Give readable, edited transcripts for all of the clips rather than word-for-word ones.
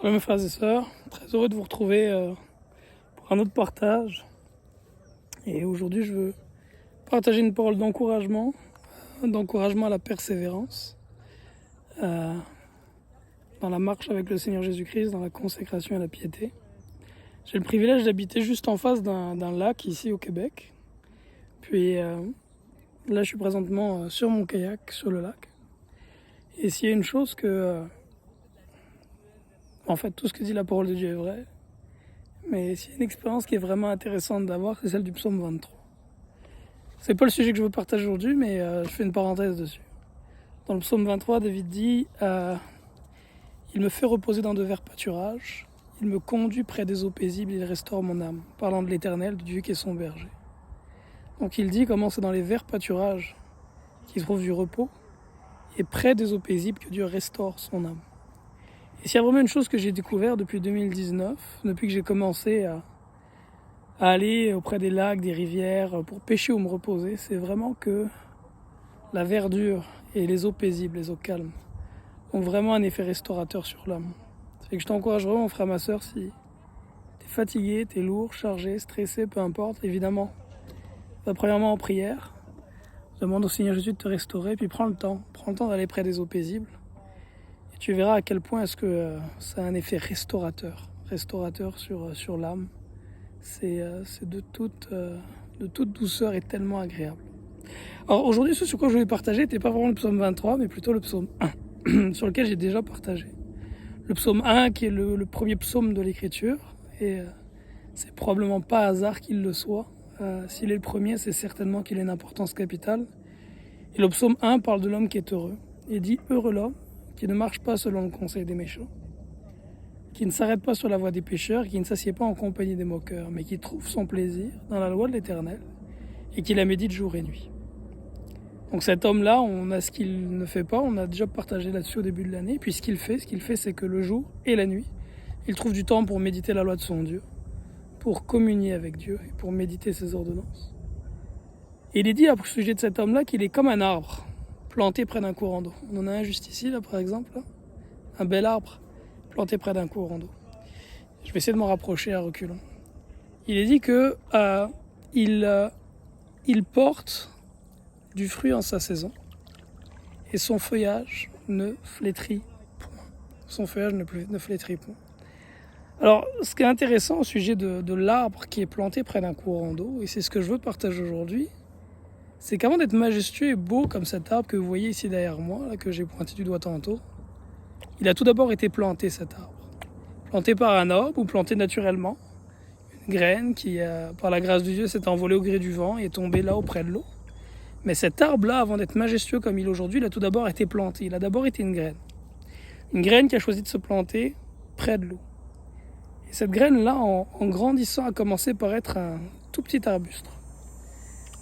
Bonjour mes frères et sœurs, très heureux de vous retrouver pour un autre partage. Et aujourd'hui je veux partager une parole d'encouragement à la persévérance, dans la marche avec le Seigneur Jésus-Christ, dans la consécration et la piété. J'ai le privilège d'habiter juste en face d'un lac ici au Québec. Puis là je suis présentement sur mon kayak sur le lac. Et s'il y a une chose en fait, tout ce que dit la parole de Dieu est vrai. Mais s'il y a une expérience qui est vraiment intéressante d'avoir, c'est celle du psaume 23. C'est pas le sujet que je veux partager aujourd'hui, mais je fais une parenthèse dessus. Dans le psaume 23, David dit il me fait reposer dans de verts pâturages, il me conduit près des eaux paisibles, il restaure mon âme. Parlant de l'Éternel, de Dieu qui est son berger. Donc il dit comment c'est dans les verts pâturages qu'il trouve du repos, et près des eaux paisibles que Dieu restaure son âme. Et s'il y a vraiment une chose que j'ai découvert depuis 2019, depuis que j'ai commencé à aller auprès des lacs, des rivières, pour pêcher ou me reposer, c'est vraiment que la verdure et les eaux paisibles, les eaux calmes, ont vraiment un effet restaurateur sur l'âme. Ça fait que je t'encourage vraiment, mon frère, ma soeur, si t'es fatigué, t'es lourd, chargé, stressé, peu importe, évidemment, va premièrement en prière, demande au Seigneur Jésus de te restaurer, puis prends le temps d'aller près des eaux paisibles. Tu verras à quel point est-ce que ça a un effet restaurateur sur l'âme. C'est de toute douceur et tellement agréable. Alors aujourd'hui, ce sur quoi je voulais partager n'était pas vraiment le psaume 23, mais plutôt le psaume 1, sur lequel j'ai déjà partagé. Le psaume 1 qui est le premier psaume de l'écriture, et c'est probablement pas hasard qu'il le soit. S'il est le premier, c'est certainement qu'il a une importance capitale. Et le psaume 1 parle de l'homme qui est heureux. Il dit « Heureux l'homme qui ne marche pas selon le conseil des méchants, qui ne s'arrête pas sur la voie des pécheurs, qui ne s'assied pas en compagnie des moqueurs, mais qui trouve son plaisir dans la loi de l'Éternel et qui la médite jour et nuit. » Donc cet homme-là, on a ce qu'il ne fait pas, on a déjà partagé là-dessus au début de l'année, puis ce qu'il fait, c'est que le jour et la nuit, il trouve du temps pour méditer la loi de son Dieu, pour communier avec Dieu et pour méditer ses ordonnances. Et il est dit à sujet de cet homme-là qu'il est comme un arbre planté près d'un courant d'eau. On en a un juste ici, là, par exemple, là. Un bel arbre planté près d'un courant d'eau. Je vais essayer de m'en rapprocher à reculons. Il est dit que il porte du fruit en sa saison et son feuillage ne flétrit point. Son feuillage ne flétrit point. Alors, ce qui est intéressant au sujet de l'arbre qui est planté près d'un courant d'eau, et c'est ce que je veux partager aujourd'hui, c'est qu'avant d'être majestueux et beau comme cet arbre que vous voyez ici derrière moi, là, que j'ai pointé du doigt tantôt, il a tout d'abord été planté, cet arbre. Planté par un homme ou planté naturellement. Une graine qui, par la grâce de Dieu, s'est envolée au gré du vent et est tombée là auprès de l'eau. Mais cet arbre-là, avant d'être majestueux comme il est aujourd'hui, il a tout d'abord été planté. Il a d'abord été une graine. Une graine qui a choisi de se planter près de l'eau. Et cette graine-là, en grandissant, a commencé par être un tout petit arbuste.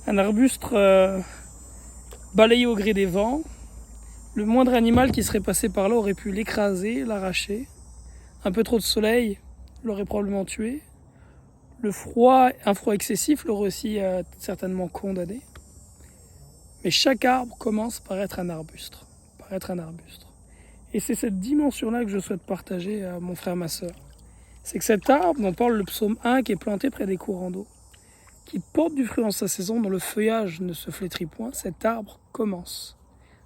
Un arbuste balayé au gré des vents. Le moindre animal qui serait passé par là aurait pu l'écraser, l'arracher. Un peu trop de soleil l'aurait probablement tué. Un froid excessif l'aurait aussi certainement condamné. Mais chaque arbre commence par être un arbuste. Et c'est cette dimension-là que je souhaite partager à mon frère, ma soeur. C'est que cet arbre dont parle le psaume 1 qui est planté près des courants d'eau, qui porte du fruit en sa saison, dont le feuillage ne se flétrit point, cet arbre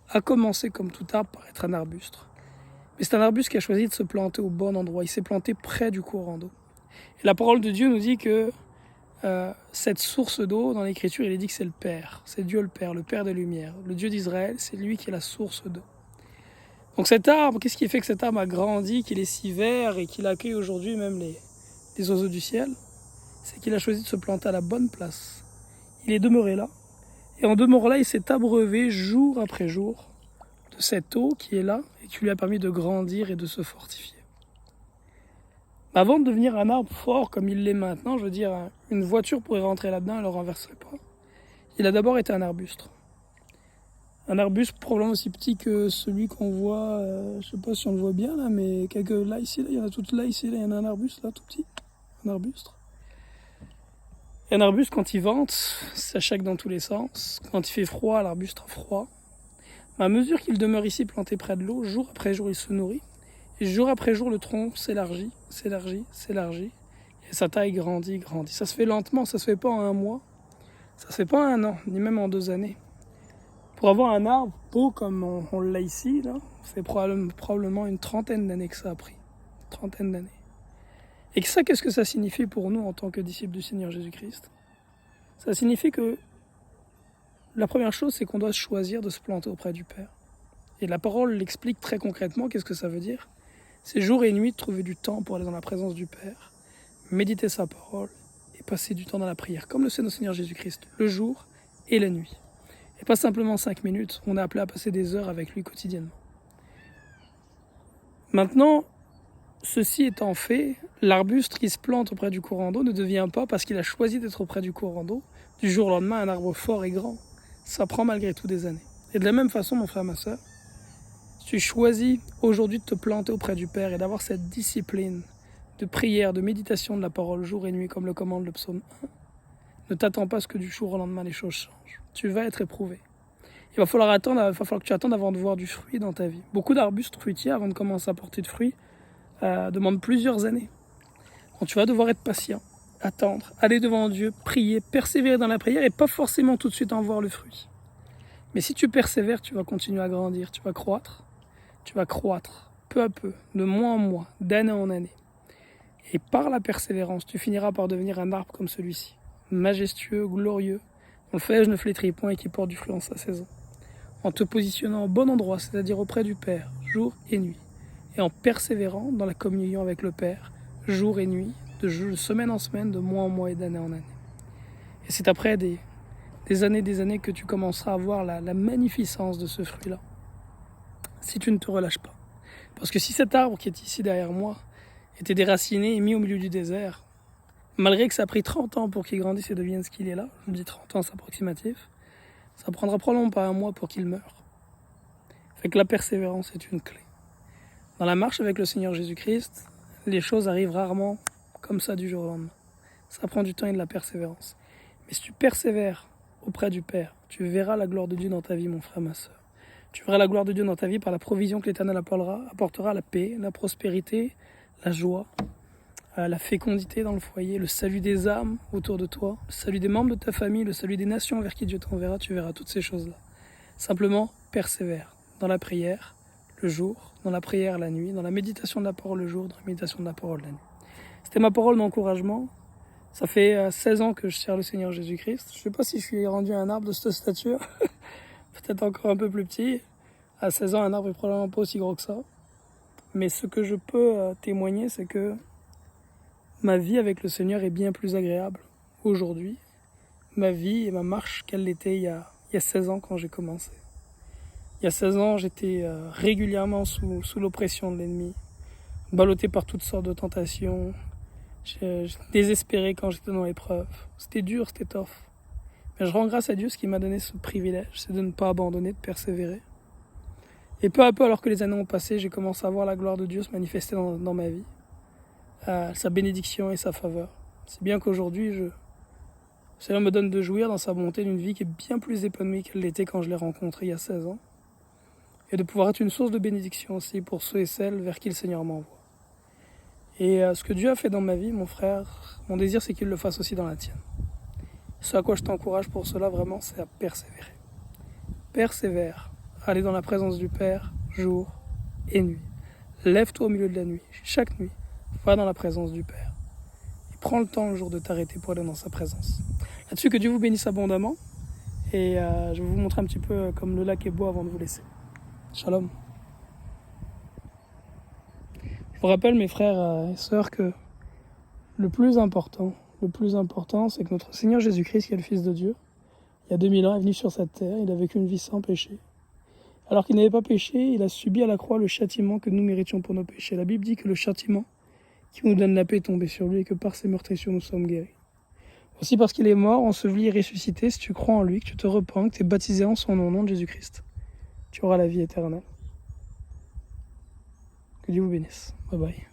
a commencé comme tout arbre par être un arbuste. Mais c'est un arbuste qui a choisi de se planter au bon endroit. Il s'est planté près du courant d'eau. Et la parole de Dieu nous dit que cette source d'eau, dans l'Écriture, il est dit que c'est le Père. C'est Dieu le Père des Lumières. Le Dieu d'Israël, c'est lui qui est la source d'eau. Donc cet arbre, qu'est-ce qui fait que cet arbre a grandi, qu'il est si vert et qu'il accueille aujourd'hui même les oiseaux du ciel? C'est qu'il a choisi de se planter à la bonne place. Il est demeuré là. Et en demeurant là, il s'est abreuvé jour après jour de cette eau qui est là et qui lui a permis de grandir et de se fortifier. Avant de devenir un arbre fort comme il l'est maintenant, je veux dire, une voiture pourrait rentrer là-dedans et ne le renverserait pas. Il a d'abord été un arbuste. Un arbuste probablement aussi petit que celui qu'on voit, je ne sais pas si on le voit bien là, mais là, il y en a toutes là, ici, là, il y en a un arbuste là, tout petit. Un arbuste. Et un arbuste, quand il vente, ça chaque dans tous les sens. Quand il fait froid, l'arbuste a froid. Mais à mesure qu'il demeure ici planté près de l'eau, jour après jour, il se nourrit. Et jour après jour, le tronc s'élargit, et sa taille grandit. Ça se fait lentement, ça se fait pas en un mois, ça se fait pas en un an, ni même en 2 années. Pour avoir un arbre beau comme on l'a ici, là, c'est probablement une trentaine d'années que ça a pris. Une trentaine d'années. Et ça, qu'est-ce que ça signifie pour nous en tant que disciples du Seigneur Jésus-Christ? Ça signifie que la première chose, c'est qu'on doit choisir de se planter auprès du Père. Et la parole l'explique très concrètement, qu'est-ce que ça veut dire? C'est jour et nuit de trouver du temps pour aller dans la présence du Père, méditer sa parole et passer du temps dans la prière, comme le sait notre Seigneur Jésus-Christ, le jour et la nuit. Et pas simplement 5 minutes, on est appelé à passer des heures avec lui quotidiennement. Maintenant, ceci étant fait, l'arbuste qui se plante auprès du courant d'eau ne devient pas, parce qu'il a choisi d'être auprès du courant d'eau, du jour au lendemain un arbre fort et grand. Ça prend malgré tout des années. Et de la même façon, mon frère, ma soeur, si tu choisis aujourd'hui de te planter auprès du Père et d'avoir cette discipline de prière, de méditation de la parole jour et nuit, comme le commande le psaume 1, ne t'attends pas à ce que du jour au lendemain les choses changent. Tu vas être éprouvé. Il va falloir que tu attendes avant de voir du fruit dans ta vie. Beaucoup d'arbustes fruitiers, avant de commencer à porter de fruits, demandent plusieurs années. Donc tu vas devoir être patient, attendre, aller devant Dieu, prier, persévérer dans la prière et pas forcément tout de suite en voir le fruit. Mais si tu persévères, tu vas continuer à grandir, tu vas croître peu à peu, de mois en mois, d'année en année. Et par la persévérance, tu finiras par devenir un arbre comme celui-ci, majestueux, glorieux, dont le feuillage ne flétrit point et qui porte du fruit en sa saison. En te positionnant au bon endroit, c'est-à-dire auprès du Père, jour et nuit, et en persévérant dans la communion avec le Père, jour et nuit, de semaine en semaine, de mois en mois et d'année en année. Et c'est après des années que tu commenceras à voir la magnificence de ce fruit-là, si tu ne te relâches pas. Parce que si cet arbre qui est ici derrière moi était déraciné et mis au milieu du désert, malgré que ça a pris 30 ans pour qu'il grandisse et devienne ce qu'il est là, je me dis 30 ans c'est approximatif, ça prendra probablement pas un mois pour qu'il meure. Fait que la persévérance est une clé. Dans la marche avec le Seigneur Jésus-Christ, les choses arrivent rarement comme ça du jour au lendemain. Ça prend du temps et de la persévérance. Mais si tu persévères auprès du Père, tu verras la gloire de Dieu dans ta vie, mon frère, ma soeur. Tu verras la gloire de Dieu dans ta vie par la provision que l'Éternel apportera, la paix, la prospérité, la joie, la fécondité dans le foyer, le salut des âmes autour de toi, le salut des membres de ta famille, le salut des nations vers qui Dieu t'enverra. Tu verras toutes ces choses-là. Simplement, persévère dans la prière le jour, dans la prière la nuit, dans la méditation de la parole le jour, dans la méditation de la parole la nuit. C'était ma parole d'encouragement. Ça fait 16 ans que je sers le Seigneur Jésus-Christ. Je ne sais pas si je suis rendu à un arbre de cette stature, peut-être encore un peu plus petit. À 16 ans, un arbre est probablement pas aussi gros que ça. Mais ce que je peux témoigner, c'est que ma vie avec le Seigneur est bien plus agréable aujourd'hui. Ma vie et ma marche qu'elle l'était il y a 16 ans quand j'ai commencé. Il y a 16 ans, j'étais régulièrement sous l'oppression de l'ennemi, ballotté par toutes sortes de tentations. J'étais désespéré quand j'étais dans l'épreuve. C'était dur, c'était tough. Mais je rends grâce à Dieu, ce qui m'a donné ce privilège, c'est de ne pas abandonner, de persévérer. Et peu à peu, alors que les années ont passé, j'ai commencé à voir la gloire de Dieu se manifester dans ma vie. Sa bénédiction et sa faveur. C'est bien qu'aujourd'hui, le Seigneur me donne de jouir dans sa bonté d'une vie qui est bien plus épanouie qu'elle l'était quand je l'ai rencontré il y a 16 ans. Et de pouvoir être une source de bénédiction aussi pour ceux et celles vers qui le Seigneur m'envoie. Et ce que Dieu a fait dans ma vie, mon frère, mon désir c'est qu'il le fasse aussi dans la tienne. Ce à quoi je t'encourage pour cela vraiment, c'est à persévérer. Persévère, aller dans la présence du Père, jour et nuit. Lève-toi au milieu de la nuit, chaque nuit, va dans la présence du Père. Et prends le temps le jour de t'arrêter pour aller dans sa présence. Là-dessus, que Dieu vous bénisse abondamment. Et je vais vous montrer un petit peu comme le lac est beau avant de vous laisser. Shalom. Je vous rappelle, mes frères et sœurs, que le plus important, c'est que notre Seigneur Jésus-Christ, qui est le Fils de Dieu, il y a 2000 ans, est venu sur cette terre, il a vécu une vie sans péché. Alors qu'il n'avait pas péché, il a subi à la croix le châtiment que nous méritions pour nos péchés. La Bible dit que le châtiment qui nous donne la paix est tombé sur lui et que par ses meurtrissures nous sommes guéris. Aussi parce qu'il est mort, enseveli et ressuscité, si tu crois en lui, que tu te repens, que tu es baptisé en son nom, au nom de Jésus-Christ, tu auras la vie éternelle. Que Dieu vous bénisse. Bye bye.